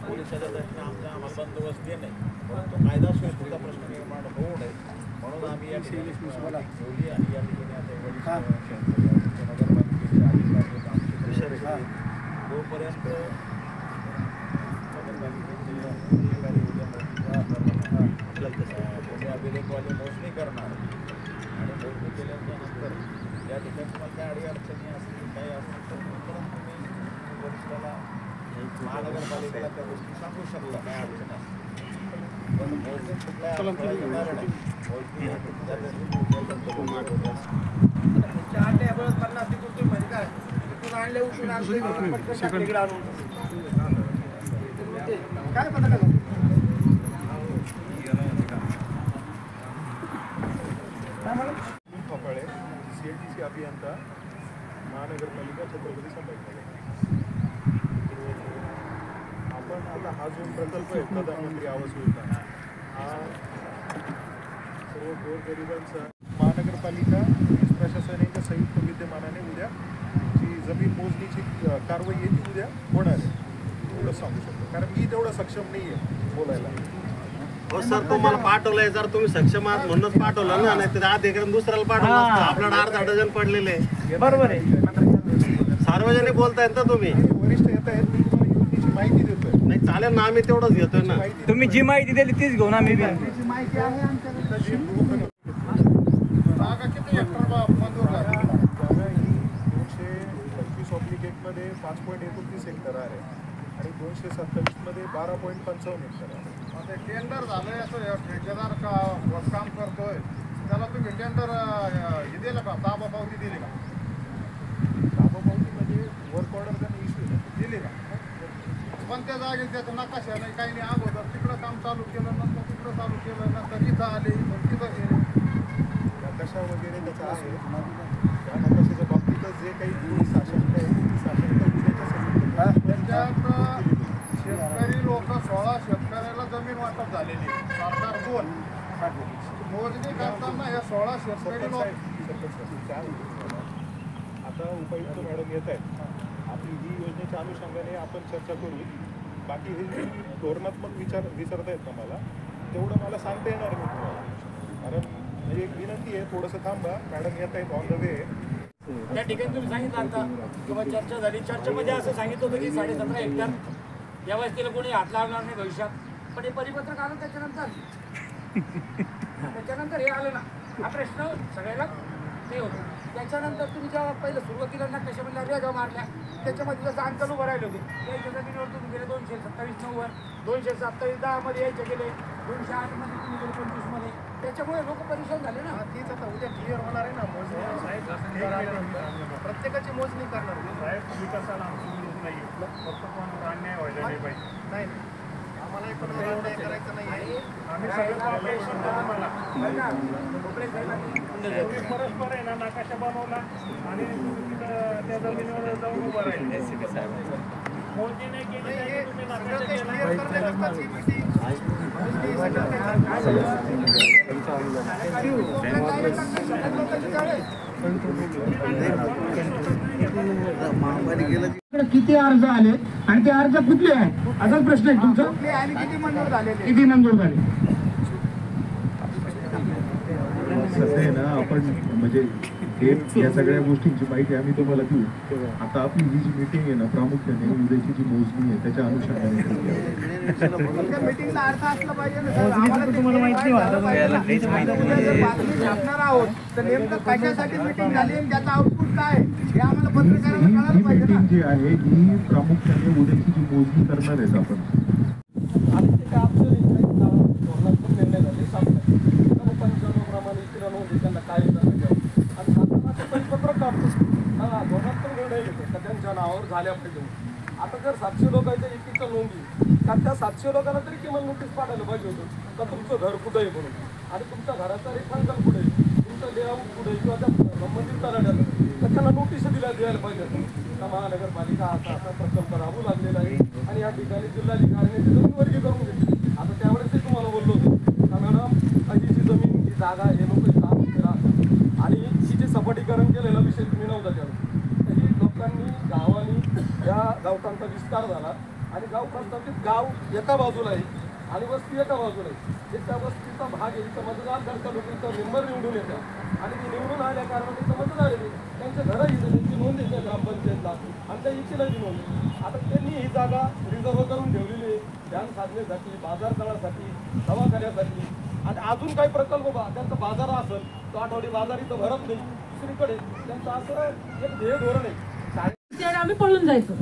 पोलिसाच्या दृष्टीने आम्हाला बंदोबस्त देणे, परंतु कायदा सुव्यवस्थेचा प्रश्न निर्माण होऊ नये म्हणून आम्ही या ठिकाणी ठेवली आणि या ठिकाणी आता नगरपालिकेच्या अधिकारी जोपर्यंत तुम्ही अभिलेखवाले मोजणी करणार आणि मोजणी केल्यानंतर या ठिकाणी तुम्हाला काय अडीअडचणी असतील काही असेल तर तोपर्यंत तुम्ही वरिष्ठाला महानगरपालिकेला त्या गोष्टी सांगू शकता काय अडचण असतील. पण मोजणी कुठल्या येणार नाही. मोजणी काय पता फपाळे CLTC अभियंता महानगरपालिका छत्रपती संभाजीनगर. आपण आता हा जो प्रकल्प आहे प्रधानमंत्री आवास योजना हा सर्व गोरगरिबांचा महानगरपालिका प्रशासन यांच्या संयुक्त विद्यमानाने उद्या जी जमीन मोजणीची कारवाई आहे ती उद्या होणार आहे एवढं सांगू शकतो, कारण मी तेवढं सक्षम नाही आहे बोलायला. हो सर, तुम्हाला पाठवलंय, जर तुम्ही सक्षम आहात म्हणूनच पाठवलं ना, नाही तर अधिकारी दुसऱ्याला पाठवलं असतं. आपल्याला अर्धा डझन पडलेले. बरोबर आहे, सार्वजनिक बोलतायत ना तुम्ही. वरिष्ठ येत आहेत, मी तुम्हाला योजनेची माहिती देतोय. नाही चालेल ना, आम्ही तेवढंच घेतोय ना. तुम्ही जी माहिती दिली तीच घेऊन आम्ही माहिती आहे आमच्याकडे. 225/1 मध्ये 5.29 हेक्टर आहे आणि 227 मध्ये 12.55 हेक्टर आहे. टेंडर झालंय असं ठेकेदार काम करतोय त्याला तुम्ही टेंडर हे दिलं का, ताबा पावती दिली का? ताबा पावती म्हणजे वर्क ऑर्डर त्यांनी इश्यू दिली का? पण त्या जागेत त्याचा नकाशा नाही, काही नाही. अगोदर तिकडं काम चालू केलं, नंतर तिकडं चालू केलं, नंतर इथं आले, तिथं गेले. नकाशा वगैरे त्याचा आहे. त्या नकाशाच्या बाबतीतच जे काही साशंक आहे ती साशंक त्याच्यात शेतकरी लोक 16 शेतकऱ्याला जमीन वाटप झालेली, सरकार 2 मोजणी करताना या 16 शेतकरी लोक. आता उपायुक्त मॅडम येत आहेत, आपली ही योजनेच्या अनुषंगाने आपण चर्चा करू. बाकी हे जे धोरणात्मक विचारतायत ना मला, तेवढं मला सांगता येणार नाही तुम्हाला, कारण म्हणजे एक विनंती आहे, थोडंसं थांबा. मॅडम येत आहेत, ऑन द वे. त्या ठिकाणी तुम्ही सांगितलं आता किंवा चर्चा झाली, चर्चेमध्ये असं सांगितलं होतं की 17.5 हेक्टर या वस्तीला कोणी हात लावणार नाही भविष्यात. पण हे परिपत्रक आलं त्याच्यानंतर हे आलं ना, हा प्रश्न सगळ्याला ते होतं. त्याच्यानंतर तुम्ही जेव्हा पहिलं सुरुवातीला ना कशामध्ये रेगा मारल्या, त्याच्यामध्ये जसं अंकल उभं राहिले होते, यायच्या जमिनीवर तुम्ही गेले 227/9 227/10 मध्ये यायचे गेले, 208 मध्ये तुम्ही गेले 25 मध्ये. त्याच्यामुळे लोक परेशान झाले ना. तीच आता उद्या क्लिअर होणार आहे ना मोजणी. प्रत्येकाची मोजणी करणार साहेब. विकासाला आमची विरोध नाही, फक्त कोणाला अन्याय व्हायला नाही पाहिजे. नाही, आम्हाला कोणाला अन्याय करायचं नाही. आम्ही सगळं कॉपरेशन करू. मला परस्पर आहे ना नकाशा बनवला आणि त्या जमिनीवर जाऊन उभं राहिले. मोजणी नाही केली, तुम्ही नकाशा केला. किती अर्ज आले आणि ते अर्ज कुठले आहे असाच प्रश्न आहे तुमचा. किती मंजूर झाले, किती मंजूर झाले? सध्या ना आपण म्हणजे या सगळ्या गोष्टींची माहिती आम्ही तुम्हाला देऊ. आता आपली ही जी मीटिंग आहे ना, प्रामुख्याने उद्याची जी मोजणी आहे त्याच्या अनुषंगाने मीटिंगला अर्थ असला पाहिजे ना. तुम्हाला माहिती छापणार आहोत तर नेमकं कशासाठी मीटिंग झाली आणि त्याचा आउटपुट काय हे आम्हाला पत्रकारांना कळायला पाहिजे ना. मीटिंग जी आहे ही प्रामुख्याने उद्याची जी मोजणी करणार आहेत आपण. त्यांच्या नावावर झाल्या पाहिजे. आता जर 700 लोकांच्या एकीचं नोंदी, तर त्या 700 लोकांना तरी किमान नोटीस पाठायला पाहिजे होतं का तुमचं घर कुठं आहे म्हणून, आणि तुमच्या घराचा रेखांकन कुठे आहे, तुमचं लेआउट कुठे आहे, किंवा त्या संबंधित तलाट्याला तर त्यांना नोटीस द्यायला पाहिजे का महानगरपालिका असा प्रकल्प राबवू लागलेला आहे आणि या ठिकाणी जिल्हाधिकाऱ्यांनी ती जमीन वर्गीकरण घेतली. आता त्यावेळेसही तुम्हाला बोललो होतो का मॅडम, ही जी जमीन ही जागा हे लोक काम केला आणि ही जे सपाटीकरण केलेला विषय तुम्ही नव्हता त्यावेळेस. ही लोकांनी गावांनी या गावठांचा विस्तार झाला आणि गाव प्रस्तावित गाव एका बाजूला आहे आणि वस्ती एका बाजूला आहे. जे त्या वस्तीचा भाग आहे इथं मतदार करता लोक इथं मेंबर निवडून येतात आणि ते निवडून आल्या कारणाने इथं मतदार येते. त्यांच्या घरं इथं त्यांची नोंद येते ग्रामपंचायतला आणि त्या इच्छेलाची नोंद. आता त्यांनी ही जागा रिझर्व करून ठेवलेली आहे ध्यान साधण्यासाठी, बाजार तळासाठी, दवाखान्यासाठी आणि अजून काही प्रकल्प त्यांचा बाजार असेल तो आठवडी बाजार इथं भरत नाही. दुसरीकडे त्यांचं असं एक ध्येय धोरण आहे. आम्ही पळून जायचो.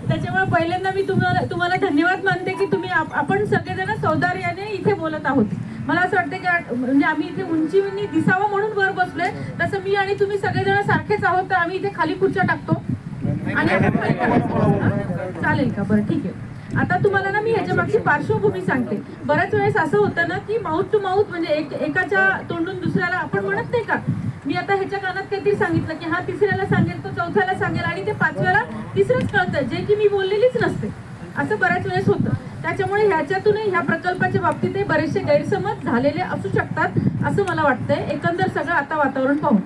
त्याच्यामुळे पहिल्यांदा मी तुम्हाला धन्यवाद मानते की तुम्ही आपण सगळेजण सौदार्याने इथे बोलत आहोत. मला असं वाटतं की म्हणजे आम्ही इथे उंचीने दिसावं म्हणून वर बसलोय, तसं मी आणि तुम्ही सगळेजण सारखेच आहोत. तर आम्ही इथे खाली खुर्च्या टाकतो आणि चालेल का? बरं ठीक आहे. आता तुम्हाला ना मी ह्याच्या मागची पार्श्वभूमी सांगते. बऱ्याच वेळेस असं होतं ना की माउथ टू माउथ म्हणजे एकाच्या तोंडून दुसऱ्याला आपण म्हणत नाही का, मी आता ह्याच्या कानात काहीतरी सांगितलं की हा तिसऱ्याला सांगेल, तो चौथ्याला सांगेल आणि ते पाचव्याला तिसरंच कळतं जे की मी बोललेलीच नसते. असं बऱ्याच वेळेस होतं. त्याच्यामुळे ह्याच्यातूनही ह्या प्रकल्पाच्या बाबतीतही बरेचसे गैरसमज झालेले असू शकतात असं मला वाटतंय एकंदर सगळं आता वातावरण पाहून.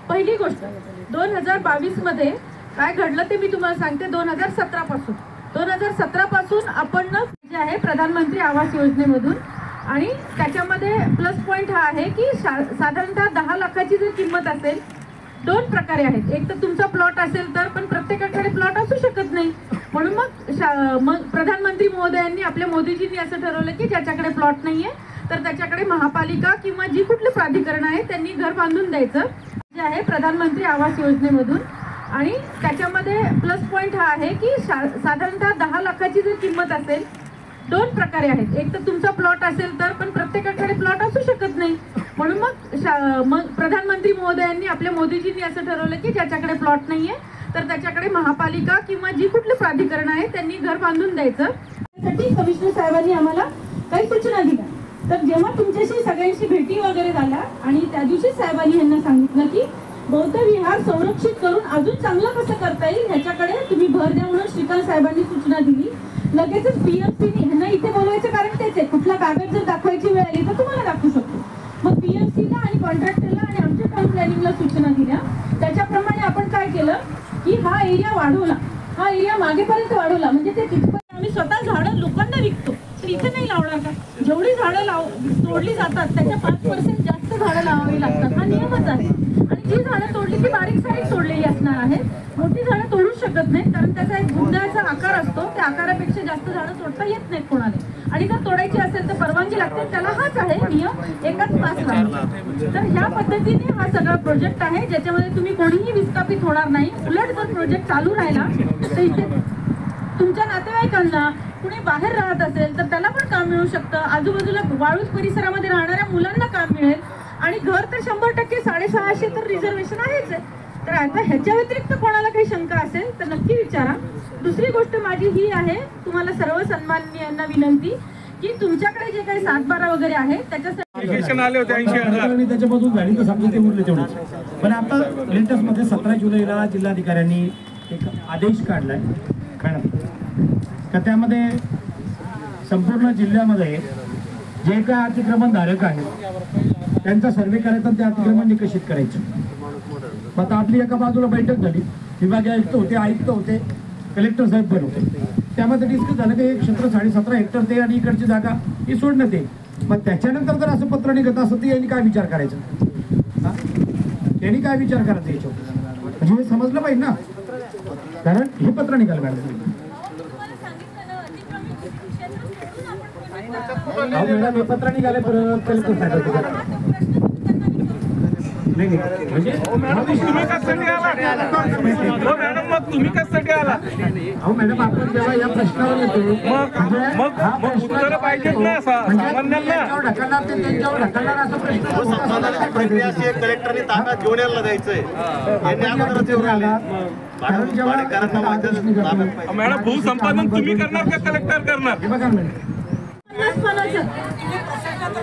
पहिली गोष्ट 2022 मध्ये काय घडलं ते मी तुम्हाला सांगते. 2017 पासून आपण जे आहे प्रधानमंत्री आवास योजनेमधून आणि त्याच्यामध्ये प्लस पॉईंट हा आहे की साधारणतः 10 लाखाची जर किंमत असेल, दोन प्रकारे आहेत. एक तर तुमचा प्लॉट असेल तर, पण प्रत्येकाकडे प्लॉट असू शकत नाही. म्हणून मग प्रधानमंत्री महोदयांनी आपल्या मोदीजींनी असं ठरवलं की ज्याच्याकडे प्लॉट नाहीये तर त्याच्याकडे महापालिका किंवा जी कुठली प्राधिकरण आहे त्यांनी घर बांधून द्यायचं जे आहे प्रधानमंत्री आवास योजनेमधून. आणि त्याच्यामध्ये प्लस पॉईंट हा आहे की साधारणतः 10 लाखाची जर किंमत असेल, दोन प्रकारे आहेत. एक तर तुमचा प्लॉट असेल तर, पण प्रत्येकाकडे प्लॉट असू शकत नाही. म्हणून मग प्रधानमंत्री महोदयांनी आपल्या मोदीजींनी असं ठरवलं की ज्याच्याकडे प्लॉट नाहीये तर त्याच्याकडे महापालिका किंवा जी कुठली प्राधिकरण आहे त्यांनी घर बांधून द्यायचं. त्यासाठी कमिशनर साहेबांनी आम्हाला काही सूचना दिल्या. तर जेव्हा तुमच्याशी सगळ्यांशी भेटी वगैरे झाल्या आणि त्या दिवशी साहेबांनी यांना सांगितलं की बौद्ध विहार संरक्षित करून अजून चांगलं कसं करता येईल ह्याच्याकडे तुम्ही भर द्या म्हणून श्रीकांत साहेबांनी सूचना दिली. लगेचच पीएमसीने ह्यांना इथे बोलवायचं कारण तेच आहे, कुठला कागद जर दाखवायची वेळ आली तर तुम्हाला दाखवू शकतो. मग पीएमसीला आणि कॉन्ट्रॅक्टरला आणि आमच्या टाउन प्लॅनिंगला सूचना दिल्या. त्याच्याप्रमाणे आपण काय केलं की हा एरिया वाढवला, हा एरिया मागेपर्यंत वाढवला. म्हणजे ते तिथपर्यंत आम्ही स्वतः झाडं लोकांना विकतो, तर इथे नाही लावणार का? जेवढी झाडं तोडली जातात त्याच्या 5% जास्त झाडं लावावी लागतात, हा नियमच आहे. आणि जी झाडं तोडली ती बारीक सारीक तोडलेली असणार आहेत, मोठी झाडं तोडू शकत नाही कारण त्याचा एक बुंदाचा आकार असतो. त्या आकारापेक्षा जास्त झाडं तोडता येत नाहीत कोणाला. आणि जर तोडायची असेल तर परवानगी लागते. त्याला हाच आहे नियम, एकाच पास लागतो. तर ह्या पद्धतीने हा सगळा प्रोजेक्ट आहे ज्याच्यामध्ये तुम्ही कोणीही विस्थापित होणार नाही. उलट जर प्रोजेक्ट चालू राहिला तर इथे तुमच्या नातेवाईकांना कुणी बाहेर राहत असेल तर त्याला पण काम मिळू शकतं. आजूबाजूला वाळूज परिसरामध्ये राहणाऱ्या मुलांना काम मिळेल. आणि घर तर 100% 650 तर रिझर्वेशन आहेच आहे. तर आता ह्याच्या व्यतिरिक्त कोणाला काही शंका असेल तर नक्की विचारा. दुसरी गोष्ट माझी ही आहे, तुम्हाला सर्व सन्माननीयांना विनंती की तुमच्याकडे जे काही 7-12 वगैरे आहे त्याच्यासाठी आले होते 80,000 त्याच्यामधून झाली तर समजा ते उरले तेवढेच. पण आता लेटेस्ट मध्ये 17 जुलैला जिल्हाधिकाऱ्यांनी एक आदेश काढलाय मॅडम का त्यामध्ये संपूर्ण जिल्ह्यामध्ये जे काय अतिक्रमण धारक आहेत त्यांचा सर्वे करायचा आणि ते अतिक्रमण निकषित करायचं. आता आपली एका बाजूला बैठक झाली, विभागीय आयुक्त होते, कलेक्टर साहेब पण होते. त्यामध्ये डिस्कस झालं की एक क्षेत्र 17.5 हेक्टर ते आणि इकडची जागा ही सोडण्यात येईल. मग त्याच्यानंतर जर असं पत्र निघत असं तर यांनी काय विचार करायचा, यांनी काय विचार करायचा याच्यावर म्हणजे हे समजलं पाहिजे ना. कारण हे पत्र निघालं मॅडम. मॅडम हे पत्र निघाले परत कलेक्टर साहेब म्हणजे तुम्ही कशासाठी आला? अहो मॅडम आपण जेव्हा या प्रश्नावर येतो मग उत्तर पाहिजेत ना सामान्यांना ढकलणार ते त्यांच्यावर ढकलणार असा प्रश्न कलेक्टरने ताब्यात घेऊन यायला जायचंय. मॅडम भूसंपादन तुम्ही करणार का कलेक्टर करणार? बघा मॅडम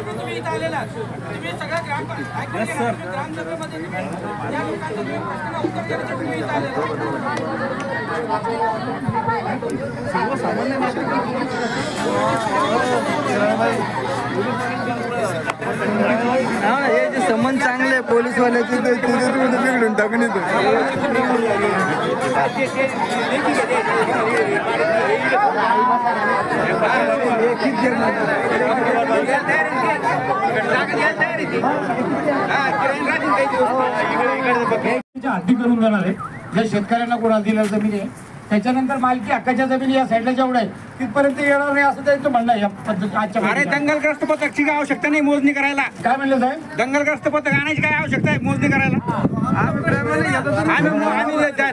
तुम्ही इथं आलेला तुम्ही सगळ्या ग्रामसभेमध्ये त्या लोकांना तुम्ही प्रश्नांना उत्तर देण्यासाठी तुम्ही इथं आलेला. संबंध चांगले पोलीसवाल्याचे बिघडून टाकून येतो. हद्दी करून जाणार आहे. ज्या शेतकऱ्यांना कोणा दिल्या जमिनी आहे त्याच्यानंतर मालकी हक्काच्या जमिनी या साईडला जेवढ्या आहे तिथपर्यंत येणार नाही असं त्यांचं म्हणणं आहे या पद्धती आजच्या. अरे दंगलग्रस्त पथकची काय आवश्यकता नाही मोजणी करायला. काय म्हणलं साहेब? दंगलग्रस्त पथक आणायची काय आवश्यकता आहे मोजणी करायला. आम्ही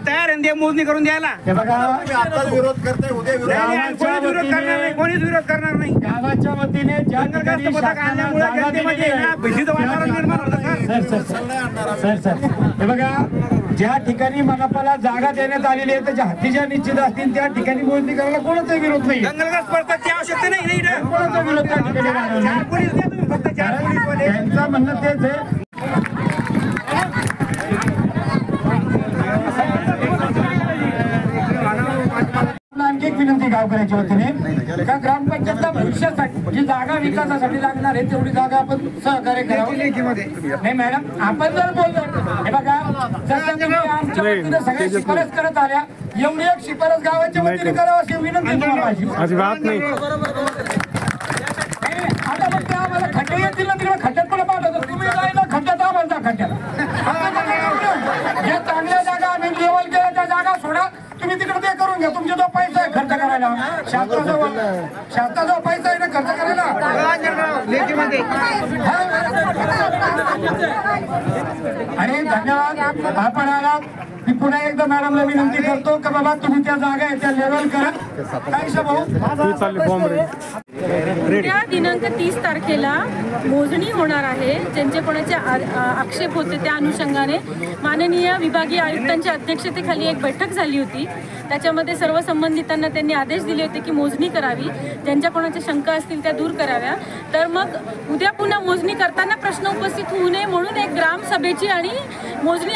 तयार आहे मोजणी करून द्यायला. हे बघा आताच विरोध करताय, उद्या विरोध कोणीच विरोध करणार नाही, कोणीच विरोध करणार नाही. गावाच्या वतीने ज्या ठिकाणी दंगलग्रस्त पथक आणल्यामुळे जनतेमध्ये भीतीचं वातावरण निर्माण होतं सर. सर हे बघा ज्या ठिकाणी मनपाला जागा देण्यात आलेली आहे त्याच्या हद्दीच्या निश्चित असतील त्या ठिकाणी मोजणी करायला कोणाचा विरोध नाही. दंगलग्रस्त पथकची आवश्यकता नाही. कोणाचा विरोध त्या ठिकाणी राहणार नाही. पोलीस द्या तुम्ही फक्त 4 पोलीसवाले. त्यांचं म्हणणं तेच आहे. आणखी एक विनंती गावकऱ्याच्या वतीने का ग्रामपंचायतला भविष्यासाठी जी जागा विकासासाठी लागणार आहे तेवढी जागा आपण सहकार्य करावं. नाही मॅडम आपण जर बोललो हे बघा जर तुम्ही आमच्या वतीने सगळ्या शिफारस करत आल्या एवढी एक शिफारस गावाच्या वतीने करावं अशी विनंती तुम्हाला माझी. आता मग ते आम्हाला खड्डे येतील ना तिकडे खड्ड्यात पण पाठवतो तुम्ही जाईल खड्ड्यात आम्हाला जा खड्ड्यात. ज्या चांगल्या जागा आम्ही लेवल केल्या त्या जागा सोडा तुम्ही तिकडे ते करून घ्या. तुमचा जो पैसा आहे खर्च करायला शासनाचा जो पैसा आहे ना खर्च करायला. अरे धन्यवाद आपण आलात. मी पुन्हा एकदा मॅडमला विनंती करतो की बाबा तुम्ही त्या जागा आहे त्या लेवल करा. काय भाऊ उद्या दिनांक 30 तारखेला मोजणी होणार आहे. ज्यांचे कोणाचे आक्षेप होते त्या अनुषंगाने माननीय विभागीय आयुक्तांच्या अध्यक्षतेखाली एक बैठक झाली होती. त्याच्यामध्ये सर्व संबंधितांना त्यांनी आदेश दिले होते की मोजणी करावी. ज्यांच्या कोणाच्या शंका असतील त्या दूर कराव्या. तर मग उद्या पुन्हा मोजणी करताना प्रश्न उपस्थित होऊ नये म्हणून एक ग्रामसभेची आणि मोजणी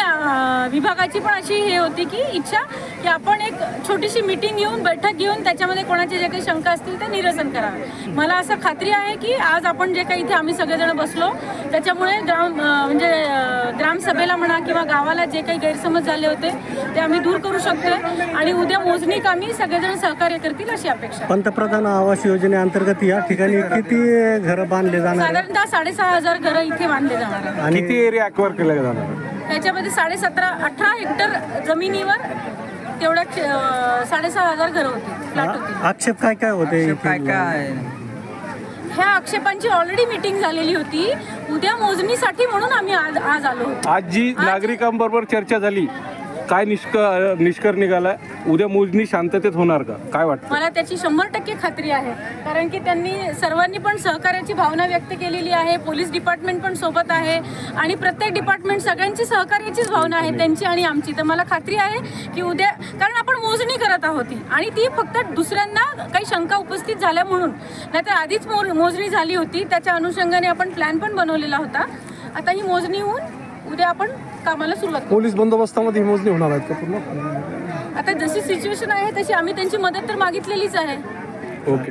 विभागाची पण अशी हे होती की इच्छा की आपण एक छोटीशी मीटिंग घेऊन बैठक घेऊन त्याच्यामध्ये कोणाचे जे काही शंका असतील ते निरसन करावे. मला असं खात्री आहे की आज आपण जे काही इथे आम्ही सगळेजण बसलो त्याच्यामुळे म्हणजे ग्रामसभेला म्हणा किंवा गावाला जे काही गैरसमज झाले होते ते आम्ही दूर करू शकतो आणि उद्या मोजणी कामी सगळेजण सहकार्य करतील अशी अपेक्षा. पंतप्रधान आवास योजनेअंतर्गत या ठिकाणी किती घरं बांधले जाणार? साधारणतः 6,500 घरं इथे बांधले जाणार आहेत. आणि किती एरिया अक्वायर केला जाणार? त्याच्यामध्ये 18 हेक्टर जमिनीवर तेवढ्या 6,500 घरं होती, फ्लॅट होती. आक्षेप काय काय होते? ह्या आक्षेपांची ऑलरेडी मीटिंग झालेली होती. उद्या मोजणीसाठी म्हणून आम्ही आज आलो होतो. आज जी नागरिकांबरोबर चर्चा झाली काय निष्कर्ष निघाला? उद्या मोजणी शांततेत होणार का? काय वाटतं? मला त्याची 100% खात्री आहे. कारण की त्यांनी सर्वांनी पण सहकार्याची भावना व्यक्त केलेली आहे. पोलीस डिपार्टमेंट पण सोबत आहे आणि प्रत्येक डिपार्टमेंट सगळ्यांची सहकार्याचीच भावना आहे त्यांची आणि आमची. तर मला खात्री आहे की उद्या कारण आपण मोजणी करत आहोत आणि ती फक्त दुसऱ्यांना काही शंका उपस्थित झाल्या म्हणून नाहीतर आधीच मोजणी झाली होती. त्याच्या अनुषंगाने आपण प्लॅन पण बनवलेला होता. आता ही मोजणी होऊन उद्या आपण कामाला सुरुवात करू. पोलीस बंदोबस्तामध्ये ही मोजणी होणार आहेत का पूर्ण? आता जशी सिच्युएशन आहे तशी आम्ही त्यांची मदत तर मागितलेलीच आहे. ओके.